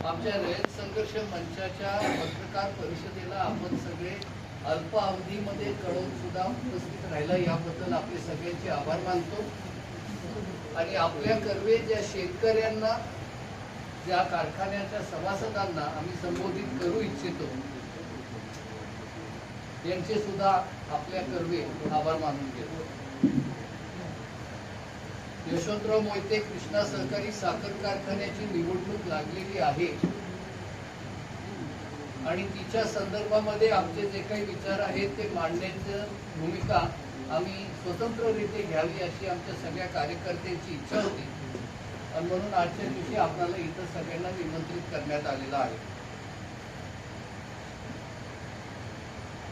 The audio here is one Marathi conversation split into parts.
आमच्या रयत संघर्ष मंचाच्या पत्रकार परिषदेला आपण सगळे अल्प अवधीमध्ये कळवून सुद्धा उपस्थित राहिला याबद्दल आपले सगळ्यांचे आभार मानतो। आणि आपल्या कर्वे ज्या शेतकऱ्यांना, ज्या कारखान्याच्या सभासदांना आम्ही संबोधित करू इच्छितो यांचे सुद्धा आपल्या कर्वे आभार मानून घेतो। यशवंतराव मोहिते कृष्णा सहकारी साखर कारखान्याची निवडणूक लागलेली आहे आणि तिच्या संदर्भामध्ये आमचे जे काही विचार आहेत ते मांडण्याची भूमिका आम्ही स्वतंत्ररित्या घ्यावी अशी आमच्या सगळ्या कार्यकर्त्यांची इच्छा होती आणि म्हणून आजच्या दिवशी आपल्याला इथं सगळ्यांना निमंत्रित करण्यात आलेलं आहे।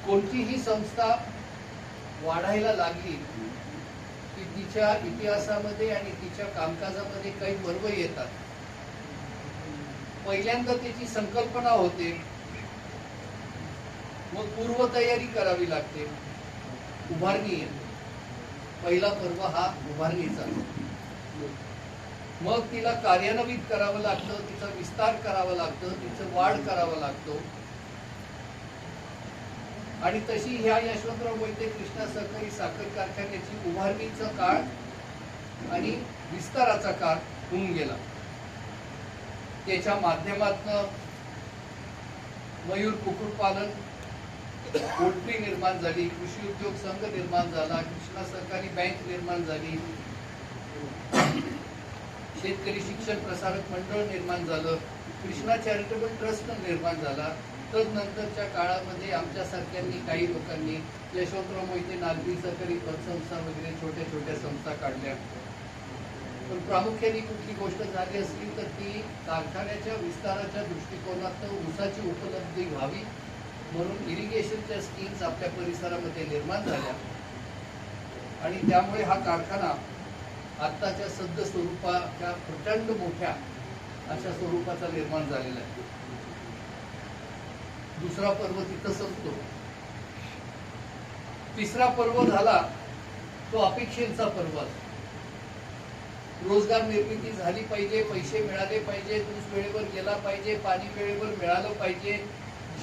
कोणतीही संस्था वाढायला लागली की तिच्या इतिहासामध्ये आणि तिच्या कामकाजामध्ये काही पर्व येतात। पहिल्यांदा त्याची संकल्पना होते, मग पूर्वतयारी करावी लागते, उभारणी येते। पहिला पर्व हा उभारणीचा, मग तिला कार्यान्वित करावं लागतं, तिचा विस्तार करावा लागतो, तिचं वाढ करावं लागतो। आणि तशी ह्या यशवंतराव मोहिते कृष्णा सहकारी साखर कारखान्याची उभारणीचा काळ आणि विस्ताराचा काळ होऊन गेला। त्याच्या माध्यमातून मयूर कुक्कुटपालन पोल्ट्री निर्माण झाली, कृषी उद्योग संघ निर्माण झाला, कृष्णा सहकारी बँक निर्माण झाली, शेतकरी शिक्षण प्रसारक मंडळ निर्माण झालं, कृष्णा चॅरिटेबल ट्रस्ट निर्माण झाला। तदनंतरच्या काळामध्ये आमच्यासारख्यांनी काही लोकांनी यशवंतराव मोहिते नागरी सहकारी पतसंस्था वगैरे छोट्या छोट्या संस्था काढल्या। पण प्रामुख्याने कुठली गोष्ट झाली असली तर ती कारखान्याच्या विस्ताराच्या दृष्टिकोनातून ऊसाची उपलब्धी व्हावी म्हणून इरिगेशनच्या स्कीम्स आपल्या परिसरामध्ये निर्माण झाल्या आणि त्यामुळे हा कारखाना आत्ताच्या सद्य स्वरूपाच्या प्रचंड मोठ्या अशा स्वरूपाचा निर्माण झालेला आहे। दुसरा पर्व तिथं संपतो। तिसरा पर्व झाला तो अपेक्षेचा पर्व असतो। रोजगार निर्मिती झाली पाहिजे, पैसे मिळाले पाहिजे, ऊस वेळेवर गेला पाहिजे, पाणी वेळेवर मिळालं पाहिजे।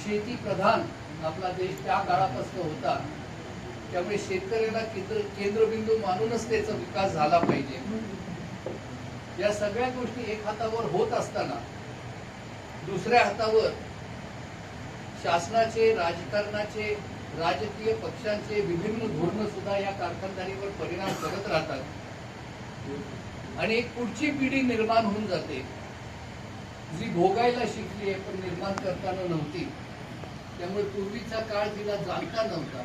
शेती प्रधान आपला देश त्या काळापासून होता, त्यामुळे शेतकऱ्याला केंद्रबिंदू मानूनच त्याचा विकास झाला पाहिजे। या सगळ्या गोष्टी एक हातावर होत असताना दुसऱ्या हातावर शासनाचे, राजकारणाचे, राजकीय पक्षांचे विभिन्न धोरण सुद्धा या कारखानदारीवर परिणाम करत राहतात आणि एक पुढची पिढी निर्माण होऊन जाते जी भोगायला शिकली आहे पण निर्माण करताना नव्हती। त्यामुळे पूर्वीचा काळ तिला जाणता नव्हता।